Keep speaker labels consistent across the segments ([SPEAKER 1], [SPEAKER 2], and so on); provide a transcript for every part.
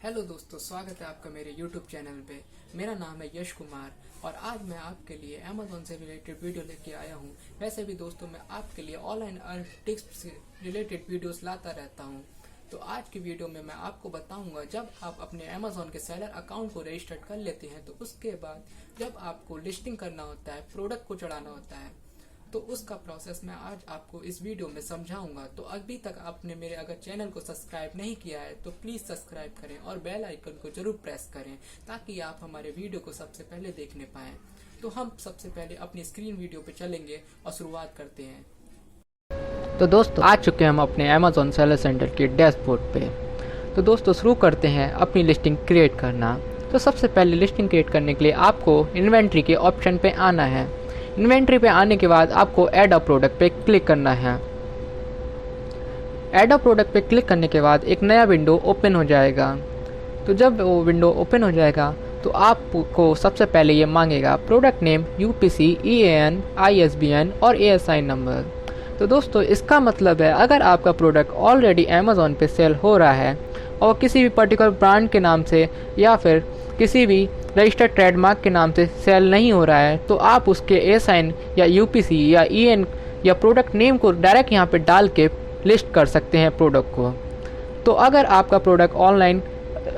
[SPEAKER 1] Hello दोस्तों, स्वागत है आपका मेरे YouTube चैनल पे। मेरा नाम है यश कुमार और आज मैं आपके लिए Amazon से रिलेटेड वीडियो लेके आया हूँ। वैसे भी दोस्तों मैं आपके लिए ऑनलाइन टिप्स से रिलेटेड वीडियोस लाता रहता हूँ। तो आज की वीडियो में मैं आपको बताऊंगा, जब आप अपने Amazon के सेलर अकाउंट को रजिस्टर्ड कर लेते हैं तो उसके बाद जब आपको लिस्टिंग करना होता है, प्रोडक्ट को चढ़ाना होता है, तो उसका प्रोसेस मैं आज आपको इस वीडियो में समझाऊंगा। तो अभी तक आपने मेरे अगर चैनल को सब्सक्राइब नहीं किया है तो प्लीज़ सब्सक्राइब करें और बेल आइकन को जरूर प्रेस करें ताकि आप हमारे वीडियो को सबसे पहले देखने पाएं। तो हम सबसे पहले अपनी स्क्रीन वीडियो पे चलेंगे और शुरुआत करते हैं।
[SPEAKER 2] तो दोस्तों आ चुके हैं हम अपने Amazon सेलर सेंटर के डैशबोर्ड पे। तो दोस्तों शुरू करते हैं अपनी लिस्टिंग क्रिएट करना। तो सबसे पहले लिस्टिंग क्रिएट करने के लिए आपको इन्वेंट्री के ऑप्शन पे आना है। इन्वेंट्री पे आने के बाद आपको ऐड अ प्रोडक्ट पे क्लिक करना है। ऐड अ प्रोडक्ट पे क्लिक करने के बाद एक नया विंडो ओपन हो जाएगा। तो जब वो विंडो ओपन हो जाएगा तो आपको सबसे पहले ये मांगेगा product name, UPC, EAN, ISBN और ASI नंबर। तो दोस्तों इसका मतलब है अगर आपका प्रोडक्ट ऑलरेडी अमेज़ॉन पे सेल हो रहा है और किसी भी पर्टिकुलर ब्रांड के नाम से या फिर किसी भी रजिस्टर्ड ट्रेडमार्क के नाम से सेल नहीं हो रहा है, तो आप उसके ASIN या UPC या EN या प्रोडक्ट नेम को डायरेक्ट यहाँ पे डाल के लिस्ट कर सकते हैं प्रोडक्ट को। तो अगर आपका प्रोडक्ट ऑनलाइन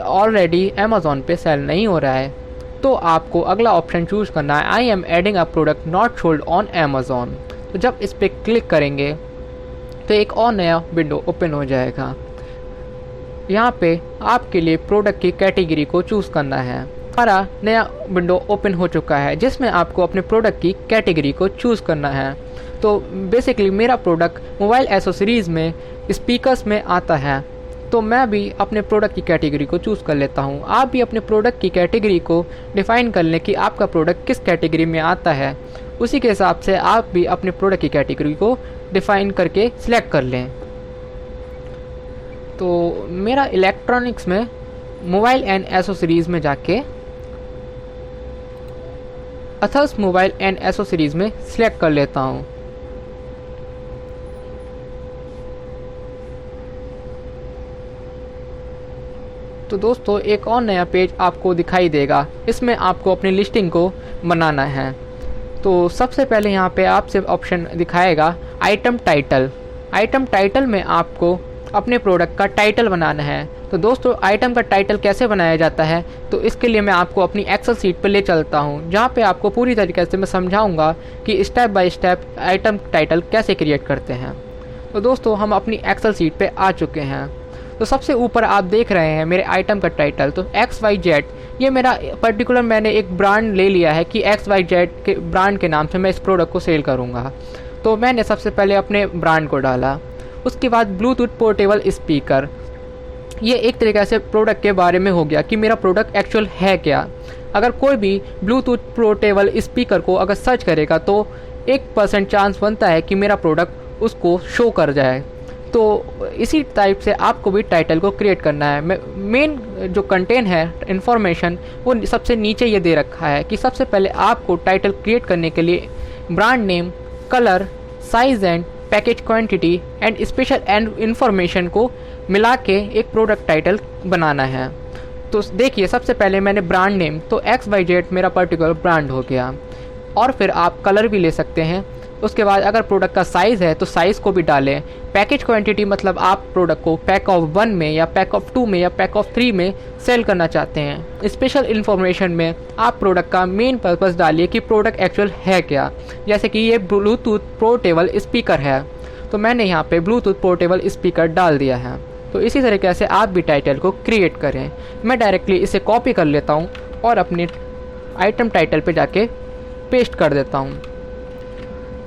[SPEAKER 2] ऑलरेडी अमेज़ॉन पे सेल नहीं हो रहा है तो आपको अगला ऑप्शन चूज करना है, I am adding a product not sold on Amazon. तो जब इस पर क्लिक करेंगे तो एक और नया विंडो ओपन हो जाएगा। यहाँ पे आपके लिए प्रोडक्ट की कैटेगरी को चूज़ करना है। हमारा नया विंडो ओपन हो चुका है जिसमें आपको अपने प्रोडक्ट की कैटेगरी को चूज़ करना है। तो बेसिकली मेरा प्रोडक्ट मोबाइल एसेसरीज़ में स्पीकर्स में आता है, तो मैं भी अपने प्रोडक्ट की कैटेगरी को चूज़ कर लेता हूँ। आप भी अपने प्रोडक्ट की कैटेगरी को डिफ़ाइन कर लें कि आपका प्रोडक्ट किस कैटेगरी में आता है। उसी के हिसाब से आप भी अपने प्रोडक्ट की कैटेगरी को डिफ़ाइन करके सिलेक्ट कर लें। तो मेरा इलेक्ट्रॉनिक्स में मोबाइल एंड एसेसरीज़ में जाके अथर्स मोबाइल एंड एसेसरीज़ में सिलेक्ट कर लेता हूँ। तो दोस्तों एक और नया पेज आपको दिखाई देगा, इसमें आपको अपनी लिस्टिंग को बनाना है। तो सबसे पहले यहाँ पे आपसे ऑप्शन दिखाएगा आइटम टाइटल। आइटम टाइटल में आपको अपने प्रोडक्ट का टाइटल बनाना है। तो दोस्तों आइटम का टाइटल कैसे बनाया जाता है, तो इसके लिए मैं आपको अपनी एक्सेल सीट पर ले चलता हूँ, जहाँ पे आपको पूरी तरीके से मैं समझाऊंगा कि step by step item title कैसे क्रिएट करते हैं। तो दोस्तों हम अपनी एक्सेल सीट पे आ चुके हैं। तो सबसे ऊपर आप देख रहे हैं मेरे आइटम का टाइटल। तो XYZ ये मेरा पर्टिकुलर मैंने एक ब्रांड ले लिया है कि XYZ के ब्रांड के नाम से मैं इस प्रोडक्ट को सेल करूँगा। तो मैंने सबसे पहले अपने ब्रांड को डाला। उसके बाद ब्लूटूथ पोर्टेबल स्पीकर, ये एक तरीके से प्रोडक्ट के बारे में हो गया कि मेरा प्रोडक्ट एक्चुअल है क्या। अगर कोई भी ब्लूटूथ पोर्टेबल स्पीकर को अगर सर्च करेगा तो 1% चांस बनता है कि मेरा प्रोडक्ट उसको शो कर जाए। तो इसी टाइप से आपको भी टाइटल को क्रिएट करना है। मेन जो कंटेंट है इन्फॉर्मेशन वो सबसे नीचे ये दे रखा है कि सबसे पहले आपको टाइटल क्रिएट करने के लिए brand name, colour, size and package quantity and special and information को मिला के एक प्रोडक्ट टाइटल बनाना है। तो देखिए सबसे पहले मैंने ब्रांड नेम, तो XYZ मेरा पर्टिकुलर ब्रांड हो गया। और फिर आप कलर भी ले सकते हैं। उसके बाद अगर प्रोडक्ट का साइज़ है तो साइज़ को भी डालें। पैकेज क्वांटिटी मतलब आप प्रोडक्ट को पैक ऑफ 1 में या पैक ऑफ 2 में या पैक ऑफ 3 में सेल करना चाहते हैं। स्पेशल इन्फॉर्मेशन में आप प्रोडक्ट का मेन पर्पस डालिए कि प्रोडक्ट एक्चुअल है क्या। जैसे कि ये ब्लूटूथ पोर्टेबल स्पीकर है, तो मैंने यहाँ पे ब्लूटूथ पोर्टेबल स्पीकर डाल दिया है। तो इसी तरीके से आप भी टाइटल को क्रिएट करें। मैं डायरेक्टली इसे कॉपी कर लेता हूँ और अपने आइटम टाइटल पे जाके पेस्ट कर देता हूँ।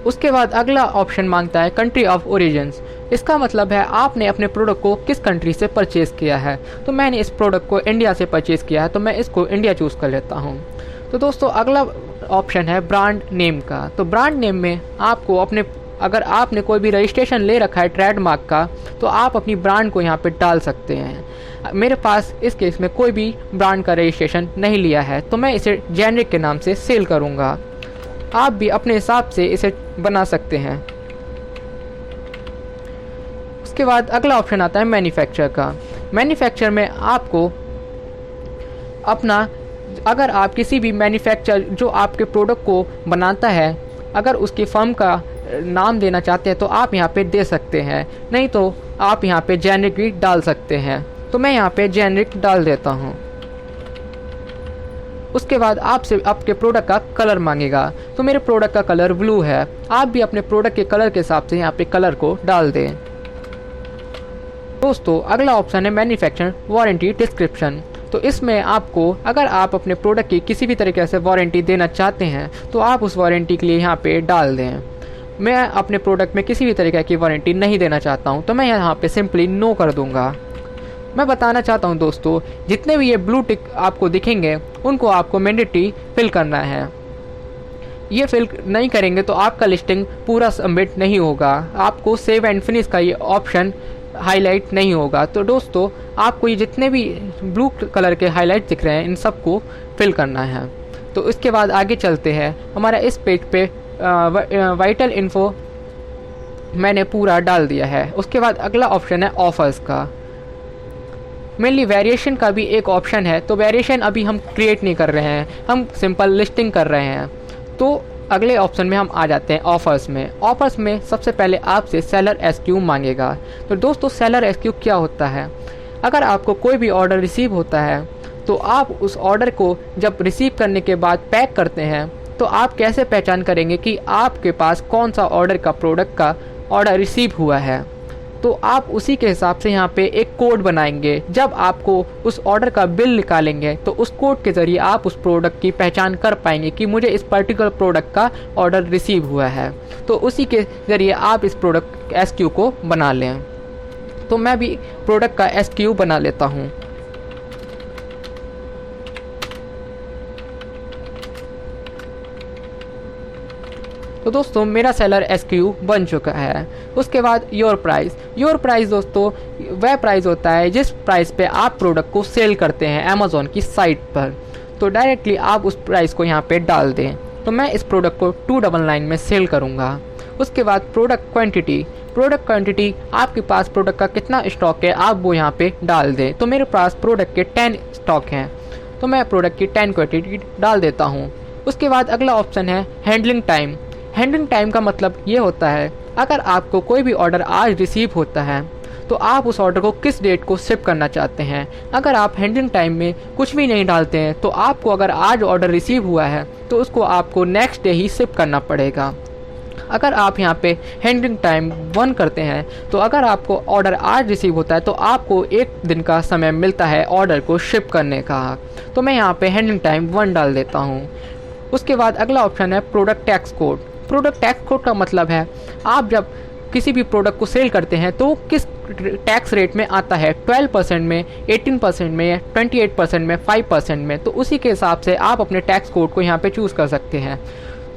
[SPEAKER 2] उसके बाद अगला ऑप्शन मांगता है कंट्री ऑफ ओरिजिन्स। इसका मतलब है आपने अपने प्रोडक्ट को किस कंट्री से परचेज़ किया है। तो मैंने इस प्रोडक्ट को इंडिया से परचेज़ किया है, तो मैं इसको इंडिया चूज़ कर लेता हूँ। तो दोस्तों अगला ऑप्शन है ब्रांड नेम का। तो ब्रांड नेम में आपको अपने अगर आपने कोई भी रजिस्ट्रेशन ले रखा है ट्रेडमार्क का तो आप अपनी ब्रांड को यहाँ पे डाल सकते हैं। मेरे पास इस केस में कोई भी ब्रांड का रजिस्ट्रेशन नहीं लिया है, तो मैं इसे जेनरिक के नाम से सेल करूँगा। आप भी अपने हिसाब से इसे बना सकते हैं। उसके बाद अगला ऑप्शन आता है मैन्युफैक्चर का। मैन्युफैक्चर में आपको अपना, अगर आप किसी भी मैन्युफैक्चर जो आपके प्रोडक्ट को बनाता है, अगर उसकी फर्म का नाम देना चाहते हैं तो आप यहाँ पे दे सकते हैं, नहीं तो आप यहाँ पे जेनरिक भी डाल सकते हैं। तो मैं यहाँ पे जेनरिक डाल देता हूँ। उसके बाद आपसे आपके प्रोडक्ट का कलर मांगेगा, तो मेरे प्रोडक्ट का कलर ब्लू है। आप भी अपने प्रोडक्ट के कलर के हिसाब से यहाँ पे कलर को डाल दें। दोस्तों अगला ऑप्शन है मैन्युफैक्चरर वारंटी डिस्क्रिप्शन। तो इसमें आपको, अगर आप अपने प्रोडक्ट की किसी भी तरीके से वारंटी देना चाहते हैं तो आप उस वारंटी के लिए यहाँ पे डाल दें। मैं अपने प्रोडक्ट में किसी भी तरीके की वारंटी नहीं देना चाहता हूँ, तो मैं यहाँ पे सिंपली नो कर दूँगा। मैं बताना चाहता हूँ दोस्तों, जितने भी ये ब्लू टिक आपको दिखेंगे उनको आपको मैंडेटरी फिल करना है। ये फिल नहीं करेंगे तो आपका लिस्टिंग पूरा सबमिट नहीं होगा, आपको सेव एंड फिनिश का ये ऑप्शन हाईलाइट नहीं होगा। तो दोस्तों आपको ये जितने भी ब्लू कलर के हाईलाइट दिख रहे हैं इन सबको फिल करना है। तो इसके बाद आगे चलते हैं। हमारा इस पेज पे वाइटल इन्फो मैंने पूरा डाल दिया है। उसके बाद अगला ऑप्शन है ऑफर्स का। मेनली वेरिएशन का भी एक ऑप्शन है, तो वेरिएशन अभी हम क्रिएट नहीं कर रहे हैं, हम सिंपल लिस्टिंग कर रहे हैं। तो अगले ऑप्शन में हम आ जाते हैं ऑफर्स में। ऑफर्स में सबसे पहले आपसे सेलर एसक्यू मांगेगा। तो दोस्तों सेलर एसक्यू क्या होता है? अगर आपको कोई भी ऑर्डर रिसीव होता है तो आप उस ऑर्डर को जब रिसीव करने के बाद पैक करते हैं तो आप कैसे पहचान करेंगे कि आपके पास कौन सा ऑर्डर का प्रोडक्ट का ऑर्डर रिसीव हुआ है? तो आप उसी के हिसाब से यहाँ पे एक कोड बनाएंगे। जब आपको उस ऑर्डर का बिल निकालेंगे तो उस कोड के ज़रिए आप उस प्रोडक्ट की पहचान कर पाएंगे कि मुझे इस पर्टिकुलर प्रोडक्ट का ऑर्डर रिसीव हुआ है। तो उसी के ज़रिए आप इस प्रोडक्ट एसक्यू को बना लें। तो मैं भी प्रोडक्ट का एसक्यू बना लेता हूँ। तो दोस्तों मेरा सेलर एसक्यू बन चुका है। उसके बाद योर प्राइस दोस्तों वह प्राइस होता है जिस प्राइस पे आप प्रोडक्ट को सेल करते हैं अमेज़ॉन की साइट पर। तो डायरेक्टली आप उस प्राइस को यहाँ पे डाल दें। तो मैं इस प्रोडक्ट को 299 में सेल करूँगा। उसके बाद प्रोडक्ट क्वांटिटी आपके पास प्रोडक्ट का कितना स्टॉक है आप वो यहाँ पे डाल दें। तो मेरे पास प्रोडक्ट के 10 स्टॉक हैं, तो मैं प्रोडक्ट की 10 क्वांटिटी डाल देता हूँ। उसके बाद अगला ऑप्शन है हैंडलिंग टाइम का मतलब ये होता है, अगर आपको कोई भी ऑर्डर आज रिसीव होता है तो आप उस ऑर्डर को किस डेट को शिप करना चाहते हैं। अगर आप हैंडलिंग टाइम में कुछ भी नहीं डालते हैं तो आपको, अगर आज ऑर्डर रिसीव हुआ है तो उसको आपको नेक्स्ट डे ही शिप करना पड़ेगा। अगर आप यहाँ पे हैंडलिंग टाइम 1 करते हैं तो अगर आपको ऑर्डर आज रिसीव होता है तो आपको 1 दिन का समय मिलता है ऑर्डर को शिप करने का। तो मैं यहाँ पे हैंडलिंग टाइम 1 डाल देता हूँ। उसके बाद अगला ऑप्शन है प्रोडक्ट टैक्स कोड का मतलब है आप जब किसी भी प्रोडक्ट को सेल करते हैं तो किस टैक्स रेट में आता है, 12% में, 18% में, 28% में, 5% में। तो उसी के हिसाब से आप अपने टैक्स कोड को यहाँ पे चूज़ कर सकते हैं।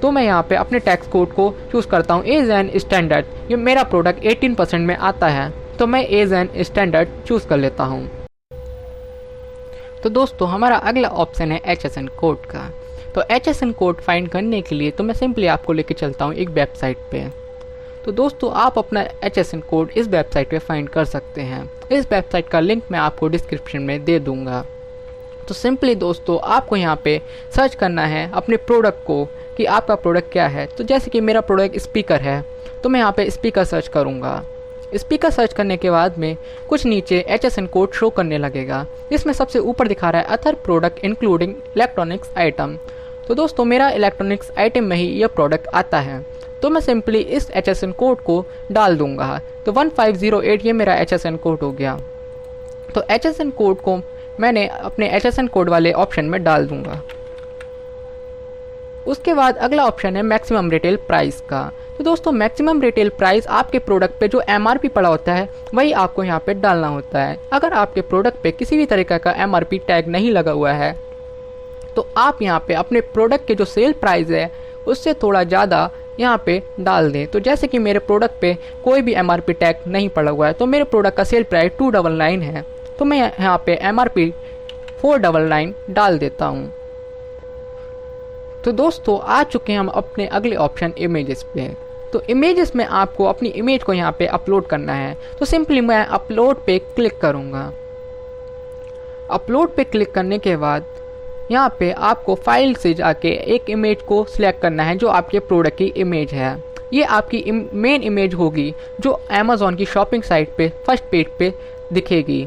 [SPEAKER 2] तो मैं यहाँ पे अपने टैक्स कोड को चूज़ करता हूँ एज एन स्टैंडर्ड। ये मेरा प्रोडक्ट 18% में आता है तो मैं एज एन स्टैंडर्ड चूज़ कर लेता हूँ। तो दोस्तों हमारा अगला ऑप्शन है HSN कोड का। तो HSN कोड फाइंड करने के लिए तो मैं सिंपली आपको लेके चलता हूँ एक वेबसाइट पे। तो दोस्तों आप अपना HSN कोड इस वेबसाइट पे फाइंड कर सकते हैं। इस वेबसाइट का लिंक मैं आपको डिस्क्रिप्शन में दे दूँगा। तो सिंपली दोस्तों आपको यहाँ पे सर्च करना है अपने प्रोडक्ट को कि आपका प्रोडक्ट क्या है। तो जैसे कि मेरा प्रोडक्ट स्पीकर है तो मैं यहाँ पे स्पीकर सर्च करूँगा। स्पीकर सर्च करने के बाद में कुछ नीचे HSN कोड शो करने लगेगा। इसमें सबसे ऊपर दिखा रहा है other product including electronics item. तो दोस्तों मेरा इलेक्ट्रॉनिक्स आइटम में ही यह प्रोडक्ट आता है तो मैं सिंपली इस HSN कोड को डाल दूंगा। तो 1508 ये मेरा HSN कोड हो गया। तो HSN कोड को मैंने अपने HSN कोड वाले ऑप्शन में डाल दूंगा। उसके बाद अगला ऑप्शन है मैक्सिमम रिटेल प्राइस का। तो दोस्तों मैक्सिमम रिटेल प्राइस आपके प्रोडक्ट पे जो MRP पड़ा होता है वही आपको यहाँ पे डालना होता है। अगर आपके प्रोडक्ट पे किसी भी तरीके का MRP टैग नहीं लगा हुआ है तो आप यहाँ पे अपने प्रोडक्ट के जो सेल प्राइस है उससे थोड़ा ज़्यादा यहाँ पे डाल दें। तो जैसे कि मेरे प्रोडक्ट पे कोई भी MRP टैग नहीं पड़ा हुआ है तो मेरे प्रोडक्ट का सेल प्राइस 299 है तो मैं यहाँ पे MRP 499 डाल देता हूँ। तो दोस्तों आ चुके हैं हम अपने अगले ऑप्शन इमेजेस पे। तो इमेजेस में आपको अपनी इमेज को यहाँ पे अपलोड करना है। तो सिंपली मैं अपलोड पे क्लिक करूँगा। अपलोड पे क्लिक करने के बाद यहाँ पे आपको फाइल से जाके एक इमेज को सिलेक्ट करना है जो आपके प्रोडक्ट की इमेज है। ये आपकी मेन इमेज होगी जो अमेज़ॉन की शॉपिंग साइट पे फर्स्ट पेज पे दिखेगी।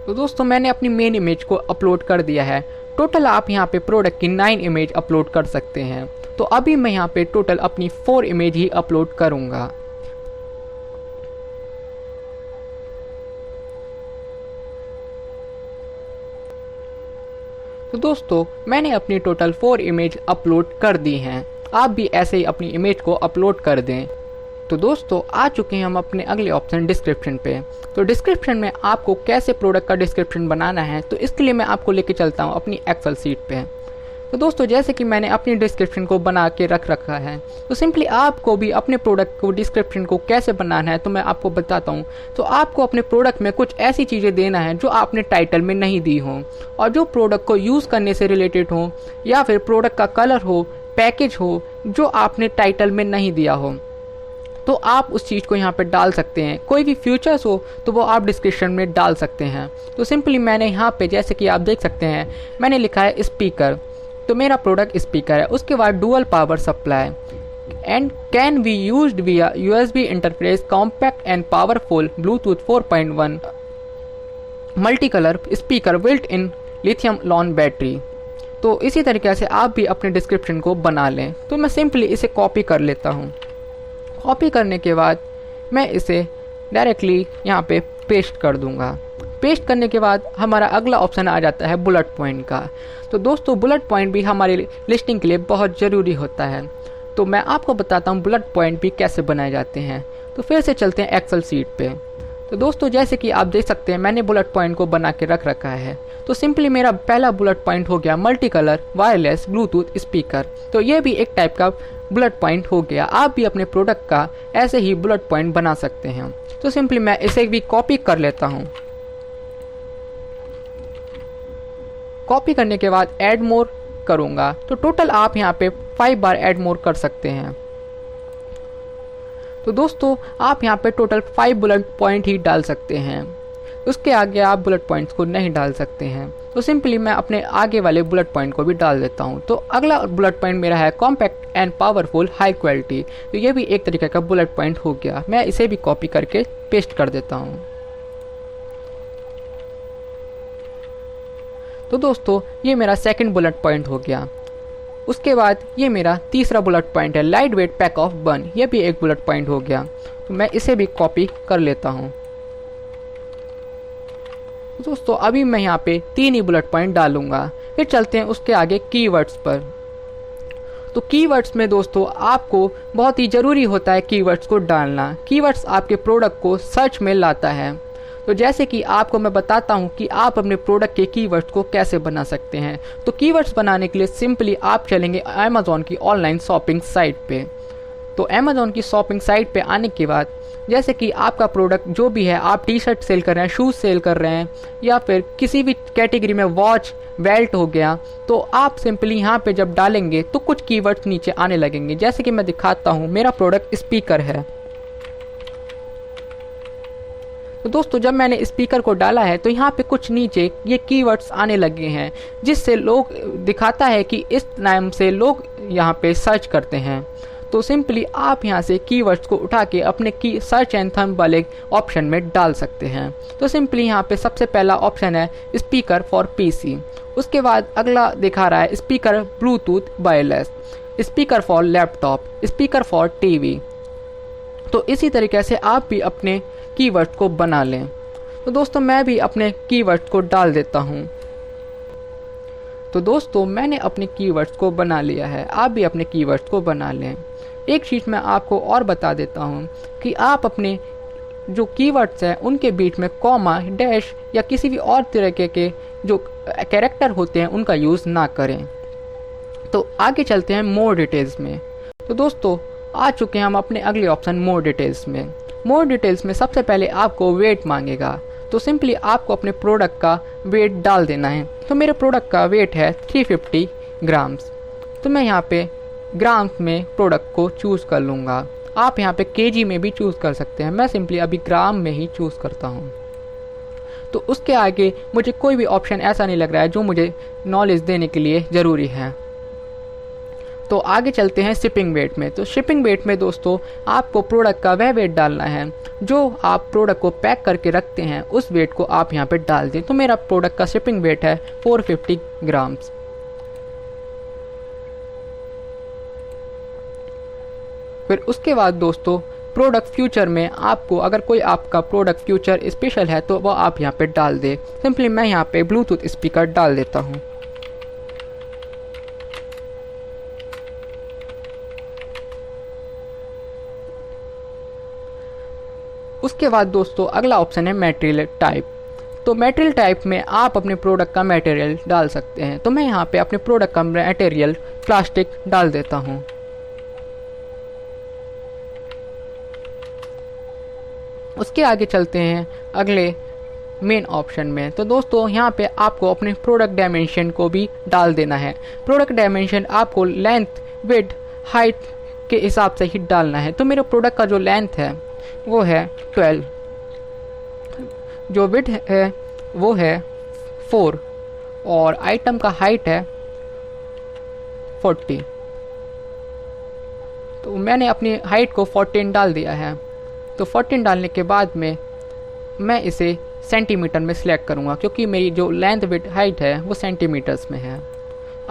[SPEAKER 2] तो दोस्तों मैंने अपनी मेन इमेज को अपलोड कर दिया है। टोटल आप यहाँ पे प्रोडक्ट की 9 इमेज अपलोड कर सकते हैं। तो अभी मैं यहाँ पे टोटल अपनी 4 इमेज ही अपलोड करूँगा। तो दोस्तों मैंने अपनी टोटल 4 इमेज अपलोड कर दी हैं। आप भी ऐसे ही अपनी इमेज को अपलोड कर दें। तो दोस्तों आ चुके हैं हम अपने अगले ऑप्शन डिस्क्रिप्शन पे। तो डिस्क्रिप्शन में आपको कैसे प्रोडक्ट का डिस्क्रिप्शन बनाना है तो इसके लिए मैं आपको लेके चलता हूँ अपनी एक्सेल शीट पे। तो दोस्तों जैसे कि मैंने अपनी डिस्क्रिप्शन को बना के रख रखा है, तो सिंपली आपको भी अपने प्रोडक्ट को डिस्क्रिप्शन को कैसे बनाना है तो मैं आपको बताता हूँ। तो आपको अपने प्रोडक्ट में कुछ ऐसी चीज़ें देना है जो आपने टाइटल में नहीं दी हों और जो प्रोडक्ट को यूज़ करने से रिलेटेड हो, या फिर प्रोडक्ट का कलर हो, पैकेज हो जो आपने टाइटल में नहीं दिया हो, तो आप उस चीज़ को यहाँ पे डाल सकते हैं। कोई भी फीचर्स हो तो वो आप डिस्क्रिप्शन में डाल सकते हैं। तो सिंपली मैंने यहाँ पे जैसे कि आप देख सकते हैं मैंने लिखा है स्पीकर, तो मेरा प्रोडक्ट स्पीकर है। उसके बाद dual power supply and can be used विया USB interface, compact and powerful Bluetooth 4.1 multi colour speaker built in lithium lawn battery. तो इसी तरीके से आप भी अपने डिस्क्रिप्शन को बना लें। तो मैं सिंपली इसे कॉपी कर लेता हूँ। कॉपी करने के बाद मैं इसे डायरेक्टली यहाँ पे पेस्ट कर दूँगा। पेस्ट करने के बाद हमारा अगला ऑप्शन आ जाता है बुलेट पॉइंट का। तो दोस्तों बुलेट पॉइंट भी हमारी लिस्टिंग के लिए बहुत ज़रूरी होता है। तो मैं आपको बताता हूँ बुलेट पॉइंट भी कैसे बनाए जाते हैं। तो फिर से चलते हैं एक्सेल शीट पे। तो दोस्तों जैसे कि आप देख सकते हैं मैंने बुलेट पॉइंट को बना के रख रखा है। तो सिंपली मेरा पहला बुलेट पॉइंट हो गया multi colour wireless Bluetooth speaker. तो ये भी एक टाइप का बुलेट पॉइंट हो गया। आप भी अपने प्रोडक्ट का ऐसे ही बुलेट पॉइंट बना सकते हैं। तो सिंपली मैं इसे भी कॉपी कर लेता हूँ। कॉपी करने के बाद ऐड मोर करूँगा। तो टोटल आप यहाँ पे 5 बार ऐड मोर कर सकते हैं। तो दोस्तों आप यहाँ पे टोटल 5 बुलेट पॉइंट ही डाल सकते हैं। उसके आगे आप बुलेट पॉइंट्स को नहीं डाल सकते हैं। तो सिंपली मैं अपने आगे वाले बुलेट पॉइंट को भी डाल देता हूँ। तो अगला बुलेट पॉइंट मेरा है compact and powerful high quality. तो ये भी एक तरीके का बुलेट पॉइंट हो गया। मैं इसे भी कॉपी करके पेस्ट कर देता हूँ। तो दोस्तों ये मेरा सेकंड बुलेट पॉइंट हो गया। उसके बाद ये मेरा तीसरा बुलेट पॉइंट है लाइट वेट पैक ऑफ बन। ये भी एक बुलेट पॉइंट हो गया। तो मैं इसे भी कॉपी कर लेता हूँ। दोस्तों अभी मैं यहाँ पे 3 ही बुलेट पॉइंट डालूंगा। फिर चलते हैं उसके आगे कीवर्ड्स पर। तो कीवर्ड्स में दोस्तों आपको बहुत ही ज़रूरी होता है कीवर्ड्स को डालना। कीवर्ड्स आपके प्रोडक्ट को सर्च में लाता है। तो जैसे कि आपको मैं बताता हूँ कि आप अपने प्रोडक्ट के कीवर्ड्स को कैसे बना सकते हैं। तो कीवर्ड्स बनाने के लिए सिंपली आप चलेंगे अमेज़ॉन की ऑनलाइन शॉपिंग साइट पे। तो अमेज़ॉन की शॉपिंग साइट पे आने के बाद जैसे कि आपका प्रोडक्ट जो भी है, आप टी शर्ट सेल कर रहे हैं, शूज़ सेल कर रहे हैं, या फिर किसी भी कैटेगरी में वॉच बेल्ट हो गया, तो आप सिंपली यहाँ पे जब डालेंगे तो कुछ कीवर्ड्स नीचे आने लगेंगे। जैसे कि मैं दिखाता हूँ मेरा प्रोडक्ट स्पीकर है। तो दोस्तों जब मैंने स्पीकर को डाला है तो यहाँ पे कुछ नीचे ये कीवर्ड्स आने लगे हैं, जिससे लोग दिखाता है कि इस नाम से लोग यहाँ पे सर्च करते हैं। तो सिंपली आप यहाँ से कीवर्ड्स को उठा के अपने की सर्च एंड थंब वाले ऑप्शन में डाल सकते हैं। तो सिंपली यहाँ पे सबसे पहला ऑप्शन है स्पीकर फॉर पीसी। उसके बाद अगला दिखा रहा है speaker Bluetooth wireless, speaker for laptop, speaker for TV. तो इसी तरीके से आप भी अपने कीवर्ड को बना लें। तो दोस्तों मैं भी अपने कीवर्ड को डाल देता हूँ। तो दोस्तों मैंने अपने कीवर्ड्स को बना लिया है। आप भी अपने कीवर्ड्स को बना लें। एक चीज़ मैं आपको और बता देता हूँ कि आप अपने जो कीवर्ड्स हैं उनके बीच में कॉमा, डैश या किसी भी और तरीके के जो कैरेक्टर होते हैं उनका यूज़ ना करें। तो आगे चलते हैं मोर डिटेल्स में। तो दोस्तों आ चुके हैं हम अपने अगले ऑप्शन मोर डिटेल्स में। मोर डिटेल्स में सबसे पहले आपको वेट मांगेगा। तो सिंपली आपको अपने प्रोडक्ट का वेट डाल देना है। तो मेरे प्रोडक्ट का वेट है 350 ग्राम्स। तो मैं यहाँ पे ग्राम्स में प्रोडक्ट को चूज़ कर लूँगा। आप यहाँ पे केजी में भी चूज़ कर सकते हैं। मैं सिंपली अभी ग्राम में ही चूज़ करता हूँ। तो उसके आगे मुझे कोई भी ऑप्शन ऐसा नहीं लग रहा है जो मुझे नॉलेज देने के लिए ज़रूरी है। तो आगे चलते हैं शिपिंग वेट में। तो शिपिंग वेट में दोस्तों आपको प्रोडक्ट का वह वेट डालना है जो आप प्रोडक्ट को पैक करके रखते हैं, उस वेट को आप यहाँ पे डाल दें। तो मेरा प्रोडक्ट का शिपिंग वेट है 450 ग्राम्स। फिर उसके बाद दोस्तों प्रोडक्ट फ्यूचर में आपको अगर कोई आपका प्रोडक्ट फ्यूचर स्पेशल है तो वो आप यहाँ पे डाल दे। सिंपली मैं यहाँ पे ब्लूटूथ स्पीकर डाल देता हूँ। उसके बाद दोस्तों अगला ऑप्शन है मटेरियल टाइप। तो मटेरियल टाइप में आप अपने प्रोडक्ट का मटेरियल डाल सकते हैं। तो मैं यहाँ पे अपने प्रोडक्ट का मटेरियल प्लास्टिक डाल देता हूँ। उसके आगे चलते हैं अगले मेन ऑप्शन में। तो दोस्तों यहाँ पे आपको अपने प्रोडक्ट डायमेंशन को भी डाल देना है। प्रोडक्ट डायमेंशन आपको लेंथ, विड्थ, हाइट के हिसाब से ही डालना है। तो मेरे प्रोडक्ट का जो लेंथ है वो है 12, जो विड्थ है वो है 4 और आइटम का हाइट है 40। तो मैंने अपनी हाइट को 14 डाल दिया है। तो 14 डालने के बाद में मैं इसे सेंटीमीटर में सिलेक्ट करूँगा क्योंकि मेरी जो लेंथ विड्थ हाइट है वो सेंटीमीटर्स में है।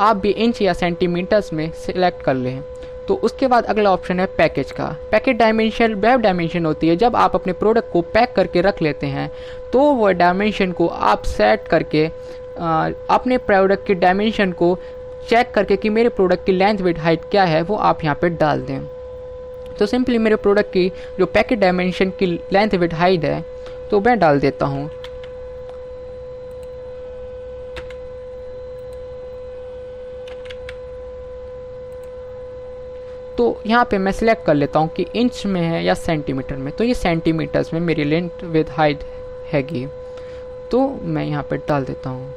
[SPEAKER 2] आप भी इंच या सेंटीमीटर्स में सिलेक्ट कर लें। तो उसके बाद अगला ऑप्शन है पैकेज का। पैकेज डायमेंशन वह डायमेंशन होती है जब आप अपने प्रोडक्ट को पैक करके रख लेते हैं, तो वह डायमेंशन को आप सेट करके अपने प्रोडक्ट की डायमेंशन को चेक करके कि मेरे प्रोडक्ट की लेंथ विड्थ हाइट क्या है वो आप यहाँ पे डाल दें। तो सिंपली मेरे प्रोडक्ट की जो पैकेज डायमेंशन की लेंथ विड्थ हाइट है तो मैं डाल देता हूँ। तो यहाँ पे मैं सिलेक्ट कर लेता हूँ कि इंच में है या सेंटीमीटर में। तो ये सेंटीमीटर्स में मेरी लेंथ विद हाइट हैगी, तो मैं यहाँ पे डाल देता हूँ।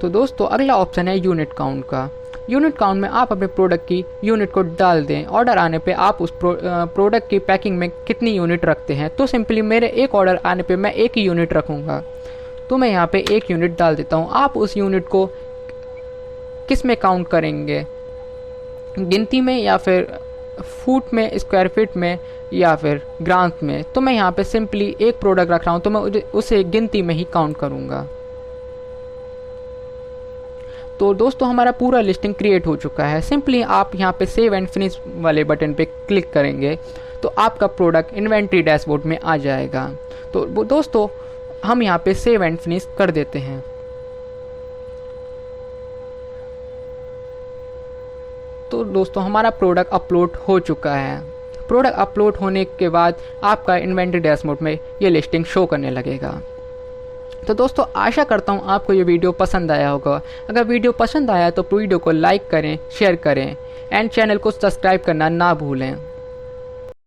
[SPEAKER 2] तो दोस्तों अगला ऑप्शन है यूनिट काउंट का। यूनिट काउंट में आप अपने प्रोडक्ट की यूनिट को डाल दें। ऑर्डर आने पे आप उस प्रोडक्ट की पैकिंग में कितनी यूनिट रखते हैं। तो सिंपली मेरे एक ऑर्डर आने पे मैं एक ही यूनिट रखूँगा, तो मैं यहाँ पे एक यूनिट डाल देता हूँ। आप उस यूनिट को किस में काउंट करेंगे, गिनती में या फिर फुट में, स्क्वायर फीट में या फिर ग्राम्स में। तो मैं यहाँ पे सिंपली एक प्रोडक्ट रख रहा हूँ तो मैं उसे गिनती में ही काउंट करूँगा। तो दोस्तों हमारा पूरा लिस्टिंग क्रिएट हो चुका है। सिंपली आप यहाँ पे सेव एंड फिनिश वाले बटन पे क्लिक करेंगे तो आपका प्रोडक्ट इन्वेंट्री डैशबोर्ड में आ जाएगा। तो दोस्तों हम यहाँ पे सेव एंड फिनिश कर देते हैं। तो दोस्तों हमारा प्रोडक्ट अपलोड हो चुका है। प्रोडक्ट अपलोड होने के बाद आपका इन्वेंट्री डैशबोर्ड में ये लिस्टिंग शो करने लगेगा। तो दोस्तों आशा करता हूँ आपको ये वीडियो पसंद आया होगा। अगर वीडियो पसंद आया तो वीडियो को लाइक करें, शेयर करें एंड चैनल को सब्सक्राइब करना ना भूलें।